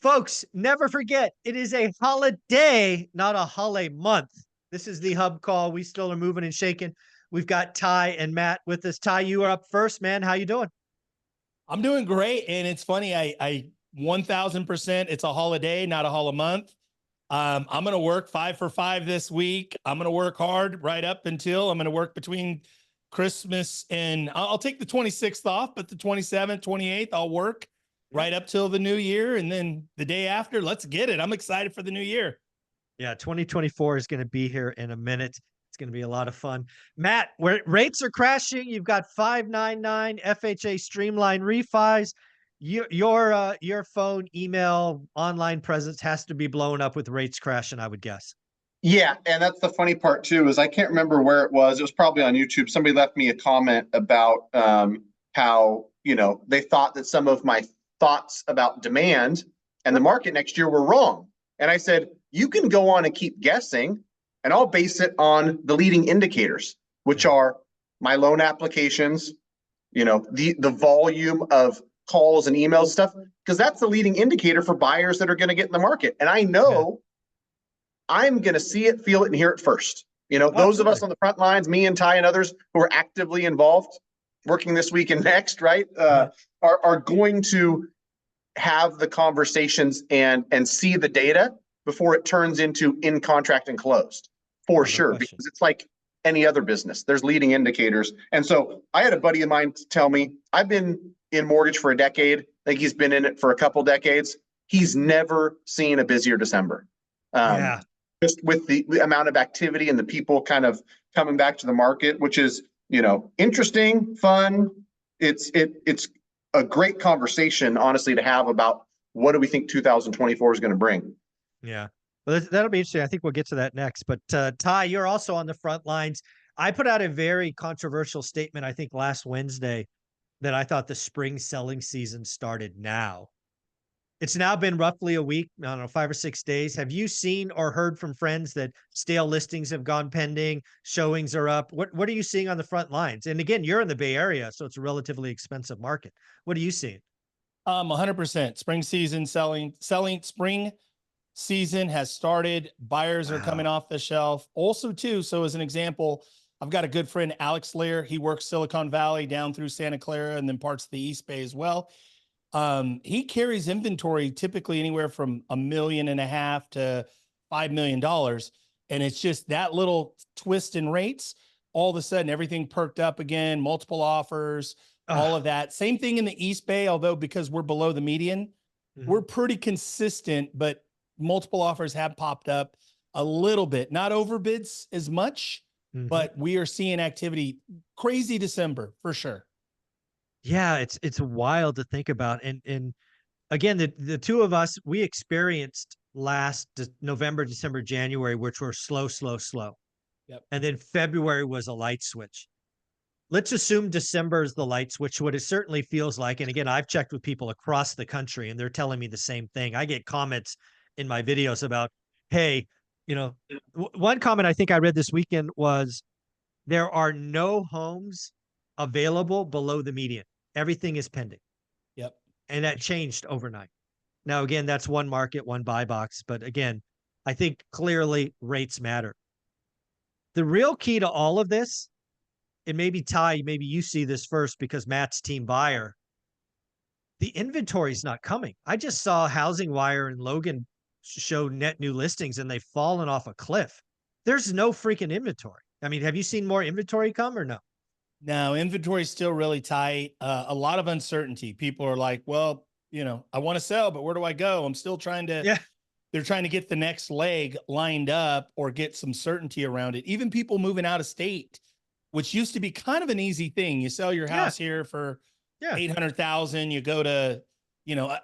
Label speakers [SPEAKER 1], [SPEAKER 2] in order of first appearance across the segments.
[SPEAKER 1] Folks, never forget, it is a holiday, not a holiday month. This is the hub call. We still are moving and shaking. We've got Ty and Matt with us. Ty, you are up first, man. How you doing?
[SPEAKER 2] I'm doing great. And it's funny, I 1000%, it's a holiday, not a holiday month. I'm going to work 5 for 5 this week. I'm going to work hard right up until I'm going to work between Christmas and I'll take the 26th off, but the 27th, 28th, I'll work right up till the new year. And then the day after, let's get it. I'm excited for the new year.
[SPEAKER 1] Yeah, 2024 is going to be here in a minute. It's going to be a lot of fun. Matt, where rates are crashing, you've got 599 FHA streamline refis. Your phone, email, online presence has to be blown up with rates crashing, I would guess.
[SPEAKER 3] Yeah, and that's the funny part too, is I can't remember where it was. It was probably on YouTube. Somebody left me a comment about how, they thought that some of my thoughts about demand and the market next year were wrong. And I said, you can go on and keep guessing, and I'll base it on the leading indicators, which are my loan applications, the volume of calls and emails and stuff, because that's the leading indicator for buyers that are going to get in the market. And I know I'm going to see it, feel it, and hear it first. Those of us on the front lines, me and Ty and others who are actively involved, working this week and next, right, are going to have the conversations and see the data before it turns into in contract and closed, for sure, because it's like any other business. There's leading indicators. And so I had a buddy of mine tell me, I've been in mortgage for a decade. I think he's been in it for a couple decades. He's never seen a busier December. Just with the amount of activity and the people kind of coming back to the market, which is, interesting, fun. It's a great conversation, honestly, to have about what do we think 2024 is going to bring.
[SPEAKER 1] Yeah. Well, that'll be interesting. I think we'll get to that next. But Ty, you're also on the front lines. I put out a very controversial statement, I think last Wednesday, that I thought the spring selling season started now. It's now been roughly a week, I don't know, 5 or 6 days. Have you seen or heard from friends that stale listings have gone pending, showings are up? What are you seeing on the front lines? And again, you're in the Bay Area, so it's a relatively expensive market. What are you seeing?
[SPEAKER 2] 100%. Spring season selling spring season has started. Buyers are coming off the shelf. Also, too, so as an example, I've got a good friend, Alex Lear. He works Silicon Valley down through Santa Clara and then parts of the East Bay as well. He carries inventory typically anywhere from $1.5 million to $5 million. And it's just that little twist in rates. All of a sudden, everything perked up again, multiple offers, all of that. Same thing in the East Bay, although because we're below the median, we're pretty consistent, but multiple offers have popped up a little bit, not overbids as much, but we are seeing activity. Crazy December for sure.
[SPEAKER 1] Yeah, it's wild to think about. And again, the two of us, we experienced last November, December, January, which were slow.
[SPEAKER 2] Yep.
[SPEAKER 1] And then February was a light switch. Let's assume December is the light switch, what it certainly feels like. And again, I've checked with people across the country and they're telling me the same thing. I get comments in my videos about, hey, one comment I think I read this weekend was there are no homes available below the median. Everything is pending.
[SPEAKER 2] Yep.
[SPEAKER 1] And that changed overnight. Now, again, that's one market, one buy box. But again, I think clearly rates matter. The real key to all of this, and maybe Ty, maybe you see this first because Matt's team buyer, the inventory is not coming. I just saw Housing Wire and Logan show net new listings and they've fallen off a cliff. There's no freaking inventory. I mean, have you seen more inventory come or no?
[SPEAKER 2] No, inventory is still really tight. A lot of uncertainty. People are like, well, I want to sell, but where do I go? I'm still trying to, they're trying to get the next leg lined up or get some certainty around it. Even people moving out of state, which used to be kind of an easy thing. You sell your house here for 800,000, you go to,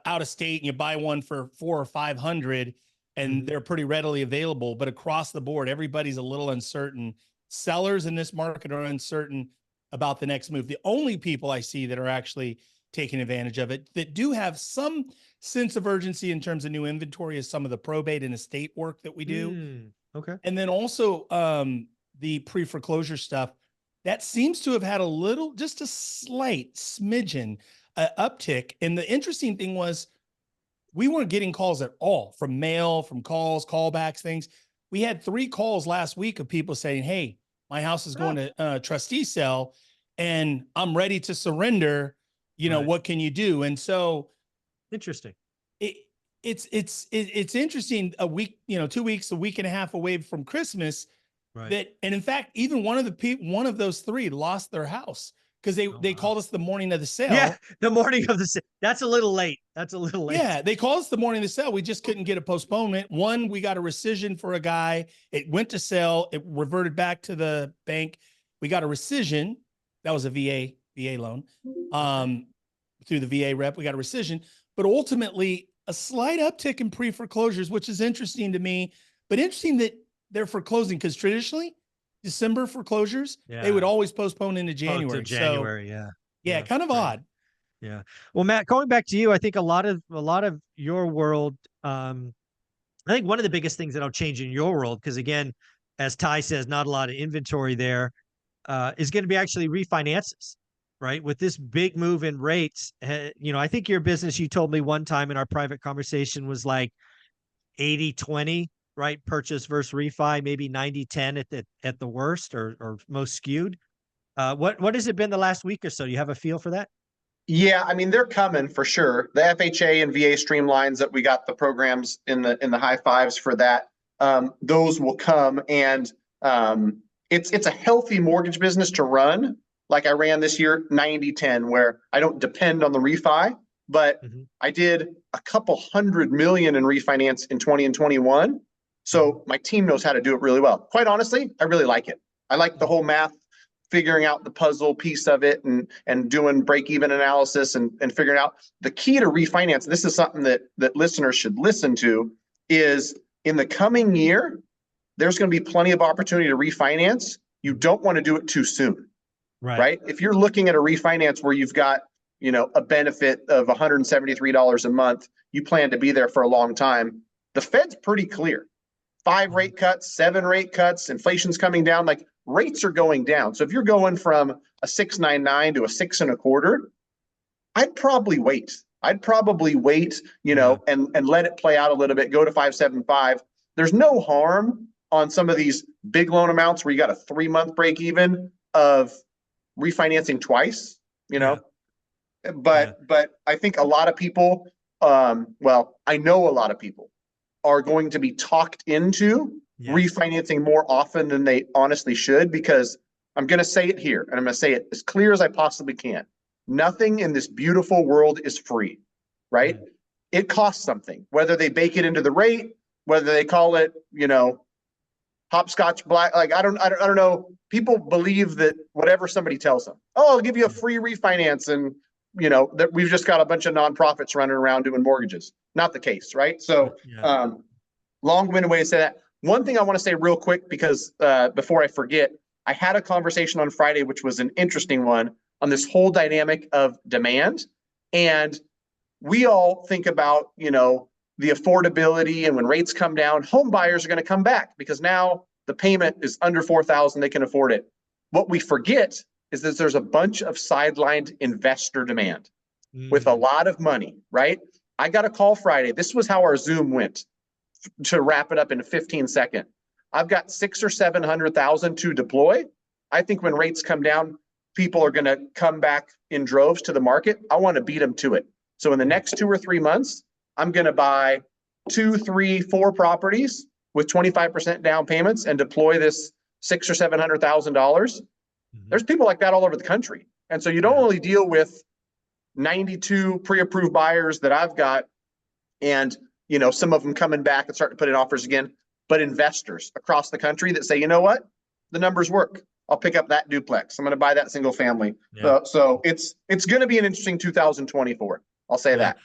[SPEAKER 2] out of state and you buy one for 400 or 500 and they're pretty readily available, but across the board, everybody's a little uncertain. Sellers in this market are uncertain about the next move. The only people I see that are actually taking advantage of it, that do have some sense of urgency in terms of new inventory, is some of the probate and estate work that we do.
[SPEAKER 1] Okay.
[SPEAKER 2] And then also the pre-foreclosure stuff that seems to have had just a slight smidgen uptick. And the interesting thing was we weren't getting calls at all from mail, from calls, callbacks, things. We had 3 calls last week of people saying, hey, my house is going to trustee sale and I'm ready to surrender. You know, what can you do? And so
[SPEAKER 1] interesting.
[SPEAKER 2] It's interesting. A week, 2 weeks, a week and a half away from Christmas. That, and in fact, even one of those 3 lost their house because they called us the morning of the sale.
[SPEAKER 1] Yeah, the morning of the sale. That's a little late.
[SPEAKER 2] Yeah, they called us the morning of the sale. We just couldn't get a postponement. One, we got a rescission for a guy. It went to sell. It reverted back to the bank. We got a rescission. That was a VA loan. Through the VA rep, we got a rescission. But ultimately, a slight uptick in pre-foreclosures, which is interesting to me. But interesting that they're foreclosing, because traditionally December foreclosures, they would always postpone into January.
[SPEAKER 1] January,
[SPEAKER 2] yeah, kind of odd.
[SPEAKER 1] Yeah. Well, Matt, going back to you, I think a lot of your world, I think one of the biggest things that'll change in your world, because again, as Ty says, not a lot of inventory there, is going to be actually refinances, right? With this big move in rates, I think your business, you told me one time in our private conversation, was like 80-20, right? Purchase versus refi, maybe 90-10 at the worst or most skewed. What has it been the last week or so? Do you have a feel for that?
[SPEAKER 3] Yeah, I mean, they're coming for sure. The FHA and VA streamlines that we got the programs in the high fives for that. Those will come, and it's a healthy mortgage business to run. Like I ran this year 90-10, where I don't depend on the refi, but I did a couple $100 million in refinance in 20 and 21. So my team knows how to do it really well. Quite honestly, I really like it. I like the whole math, figuring out the puzzle piece of it, and doing break-even analysis and figuring out the key to refinance. This is something that listeners should listen to, is in the coming year, there's going to be plenty of opportunity to refinance. You don't want to do it too soon, right? If you're looking at a refinance where you've got, a benefit of $173 a month, you plan to be there for a long time. The Fed's pretty clear. 5 rate cuts, 7 rate cuts, inflation's coming down, like rates are going down. So if you're going from a 6.99 to a 6.25, I'd probably wait. And let it play out a little bit, go to 5.75. There's no harm on some of these big loan amounts where you got a 3-month break even of refinancing twice, but I think a lot of people, I know a lot of people are going to be talked into refinancing more often than they honestly should, because I'm going to say it here, and I'm going to say it as clear as I possibly can. Nothing in this beautiful world is free, right? It costs something, whether they bake it into the rate, whether they call it, hopscotch black. Like, I don't know. People believe that whatever somebody tells them, I'll give you a free refinance, and that we've just got a bunch of nonprofits running around doing mortgages. Not the case, right? So, long-winded way to say that. One thing I want to say real quick, because before I forget, I had a conversation on Friday, which was an interesting one, on this whole dynamic of demand. And we all think about, the affordability, and when rates come down, home buyers are going to come back because now the payment is under $4,000, they can afford it. What we forget is that there's a bunch of sidelined investor demand with a lot of money, right? I got a call Friday. This was how our Zoom went, to wrap it up in a 15-second. I've got 600,000 or 700,000 to deploy. I think when rates come down, people are going to come back in droves to the market. I want to beat them to it. So in the next 2 or 3 months, I'm going to buy 2, 3, 4 properties with 25% down payments and deploy this $600,000 or $700,000. There's people like that all over the country. And so you don't only deal with 92 pre-approved buyers that I've got, and some of them coming back and starting to put in offers again, but investors across the country that say, you know what, the numbers work. I'll pick up that duplex. I'm going to buy that single family. So it's going to be an interesting 2024. I'll say that.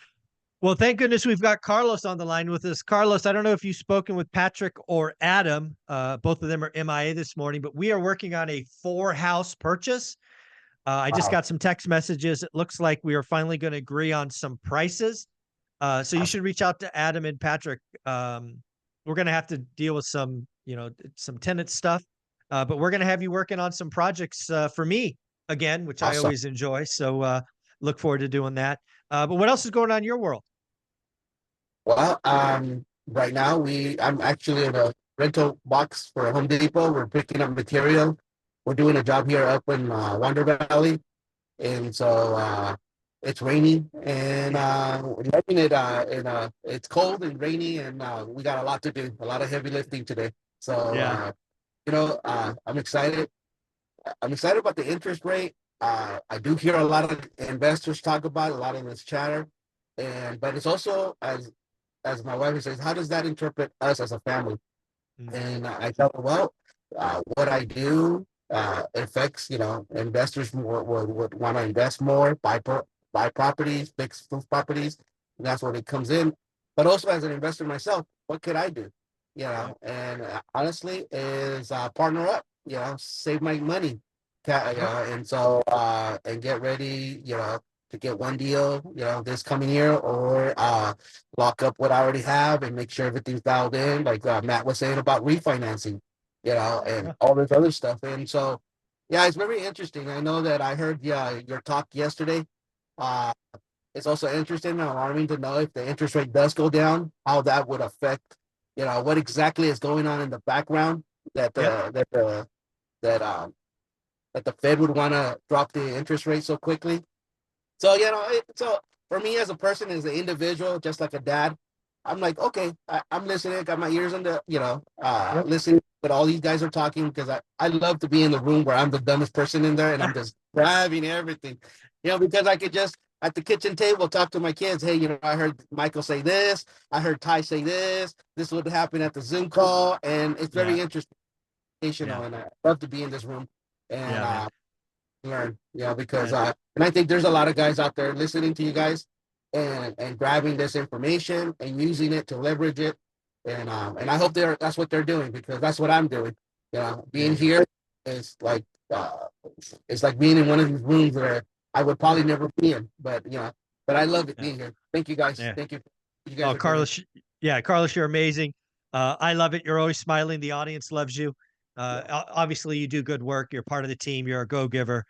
[SPEAKER 1] Well, thank goodness we've got Carlos on the line with us. Carlos, I don't know if you've spoken with Patrick or Adam. Both of them are MIA this morning, but we are working on a 4-house purchase. I just got some text messages. It looks like we are finally going to agree on some prices. So you should reach out to Adam and Patrick. We're going to have to deal with some tenant stuff, but we're going to have you working on some projects for me again, which I always enjoy. So look forward to doing that. But what else is going on in your world?
[SPEAKER 4] Well, right now I'm actually in a rental box for Home Depot. We're picking up material. We're doing a job here up in Wonder Valley, and so it's rainy and we're loving it. And it's cold and rainy, and we got a lot to do, a lot of heavy lifting today. So
[SPEAKER 1] Yeah.
[SPEAKER 4] I'm excited. I'm excited about the interest rate. I do hear a lot of investors talk about it, a lot of this chatter, but it's also as my wife says, how does that interpret us as a family?
[SPEAKER 1] Mm.
[SPEAKER 4] And I tell her, well, what I do affects, investors more would want to invest more, buy properties, fix those properties. And that's where it comes in. But also as an investor myself, what could I do? And honestly, is partner up. Save my money. And so and get ready. To get one deal. This coming year, or lock up what I already have and make sure everything's dialed in, like Matt was saying about refinancing, and
[SPEAKER 1] Yeah.
[SPEAKER 4] all this other stuff. And so, yeah, it's very interesting. I know that I heard your talk yesterday. Uh, it's also interesting and alarming to know if the interest rate does go down, how that would affect, what exactly is going on in the background that
[SPEAKER 1] Yep.
[SPEAKER 4] that the Fed would want to drop the interest rate so quickly. So, so for me as a person, as an individual, just like a dad, I'm like, okay, I'm listening, got my ears on the,
[SPEAKER 1] Yep.
[SPEAKER 4] listening, but all these guys are talking because I love to be in the room where I'm the dumbest person in there and I'm just grabbing everything, because I could just at the kitchen table talk to my kids. Hey, I heard Michael say this. I heard Ty say this. This would happen at the Zoom call. And it's
[SPEAKER 1] Yeah.
[SPEAKER 4] very interesting.
[SPEAKER 1] Yeah.
[SPEAKER 4] And I love to be in this room. And
[SPEAKER 1] Yeah, man.
[SPEAKER 4] learn, because and I think there's a lot of guys out there listening to you guys and grabbing this information and using it to leverage it, and I hope that's what they're doing, because that's what I'm doing. Being here is like it's like being in one of these rooms where I would probably never be in, but I love it
[SPEAKER 1] Yeah.
[SPEAKER 4] being here. Thank you guys.
[SPEAKER 1] Yeah.
[SPEAKER 4] Thank you. You guys
[SPEAKER 1] Oh,
[SPEAKER 4] are doing.
[SPEAKER 1] Carlos. Yeah, Carlos, you're amazing. I love it. You're always smiling. The audience loves you. Obviously, you do good work. You're part of the team. You're a go-giver.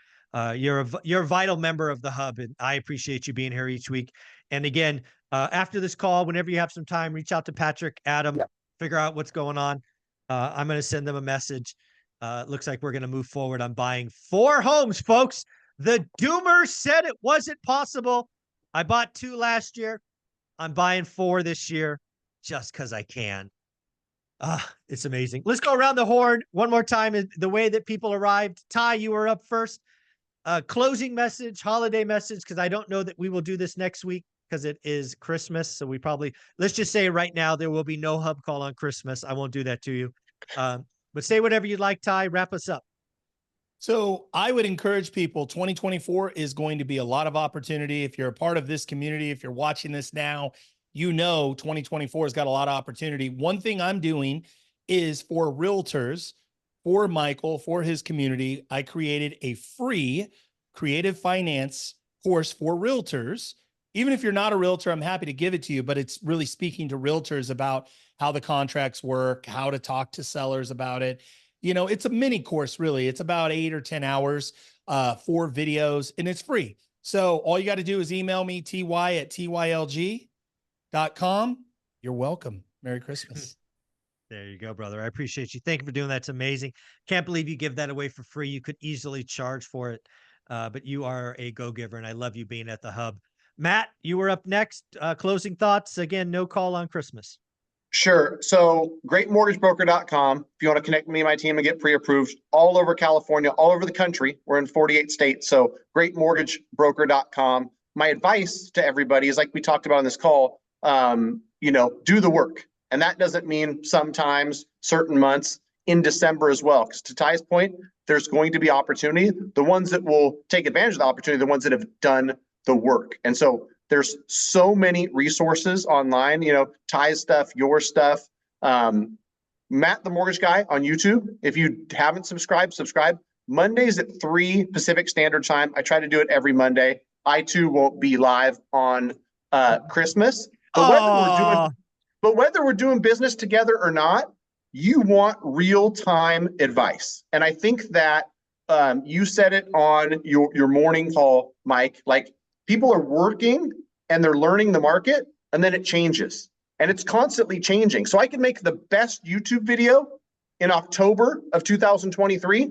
[SPEAKER 1] You're a vital member of the hub, and I appreciate you being here each week. And again, after this call, whenever you have some time, reach out to Patrick, Adam,
[SPEAKER 4] Yeah.
[SPEAKER 1] figure out what's going on. I'm going to send them a message. It looks like we're going to move forward on buying 4 homes, folks. The Doomer said it wasn't possible. I bought 2 last year. I'm buying 4 this year just because I can. It's amazing. Let's go around the horn one more time. The way that people arrived. Ty, you were up first. Closing message, holiday message, because I don't know that we will do this next week because it is Christmas. So let's just say right now there will be no hub call on Christmas. I won't do that to you. But say whatever you'd like, Ty. Wrap us up.
[SPEAKER 2] So I would encourage people, 2024 is going to be a lot of opportunity. If you're a part of this community, if you're watching this now, 2024 has got a lot of opportunity. One thing I'm doing is for realtors, for Michael, for his community, I created a free creative finance course for realtors. Even if you're not a realtor, I'm happy to give it to you, but it's really speaking to realtors about how the contracts work, how to talk to sellers about it. It's a mini course, really. It's about 8 or 10 hours, 4 videos, and it's free. So all you got to do is email me, ty@tylg.com. You're welcome. Merry Christmas.
[SPEAKER 1] There you go, brother. I appreciate you. Thank you for doing that. It's amazing. Can't believe you give that away for free. You could easily charge for it, but you are a go-giver, and I love you being at the hub. Matt, you were up next. Closing thoughts. Again, no call on Christmas.
[SPEAKER 3] Sure. So greatmortgagebroker.com. If you want to connect me and my team and get pre-approved all over California, all over the country, we're in 48 states. So greatmortgagebroker.com. My advice to everybody is, like we talked about on this call, do the work. And that doesn't mean sometimes certain months in December as well. Because to Ty's point, there's going to be opportunity. The ones that will take advantage of the opportunity, the ones that have done the work. And so there's so many resources online, Ty's stuff, your stuff. Matt, the Mortgage Guy on YouTube. If you haven't subscribed, subscribe. Mondays at 3 Pacific Standard Time. I try to do it every Monday. I too won't be live on Christmas. But whether we're doing business together or not, you want real-time advice. And I think that you said it on your morning call, Mike, like, people are working and they're learning the market, and then it changes. and it's constantly changing. So I can make the best YouTube video in October of 2023.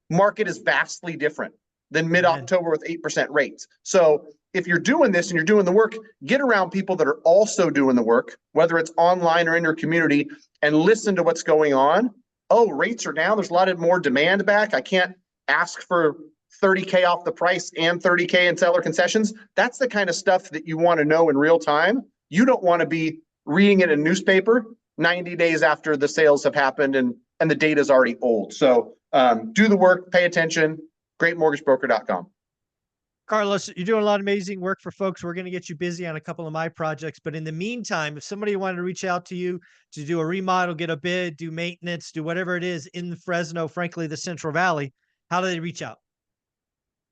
[SPEAKER 3] Market is vastly different than mid-October with 8% rates. So if you're doing this and you're doing the work, get around people that are also doing the work, whether it's online or in your community, and listen to what's going on. Oh, rates are down. There's a lot of more demand back. I can't ask for 30K off the price and 30K in seller concessions. That's the kind of stuff that you want to know in real time. You don't want to be reading it in a newspaper 90 days after the sales have happened and the data is already old. So do the work, pay attention, greatmortgagebroker.com.
[SPEAKER 1] Carlos, you're doing a lot of amazing work for folks. We're going to get you busy on a couple of my projects. But in the meantime, if somebody wanted to reach out to you to do a remodel, get a bid, do maintenance, do whatever it is in Fresno, frankly, the Central Valley, how do they reach out?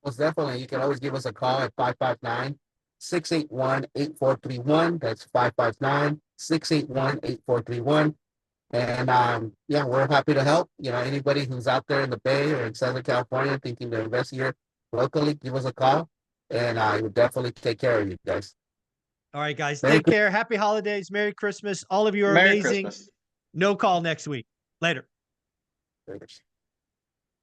[SPEAKER 4] Most definitely. You can always give us a call at 559-681-8431. That's 559-681-8431. And yeah, we're happy to help. You know, anybody who's out there in the Bay or in Southern California thinking to invest here locally, give us a call, and I will definitely take care of you guys.
[SPEAKER 1] All right, guys.
[SPEAKER 4] Merry
[SPEAKER 1] Take care. Happy holidays. Merry Christmas. All of you are
[SPEAKER 3] Merry
[SPEAKER 1] amazing.
[SPEAKER 3] Christmas.
[SPEAKER 1] No call next week. Later.
[SPEAKER 4] Christmas.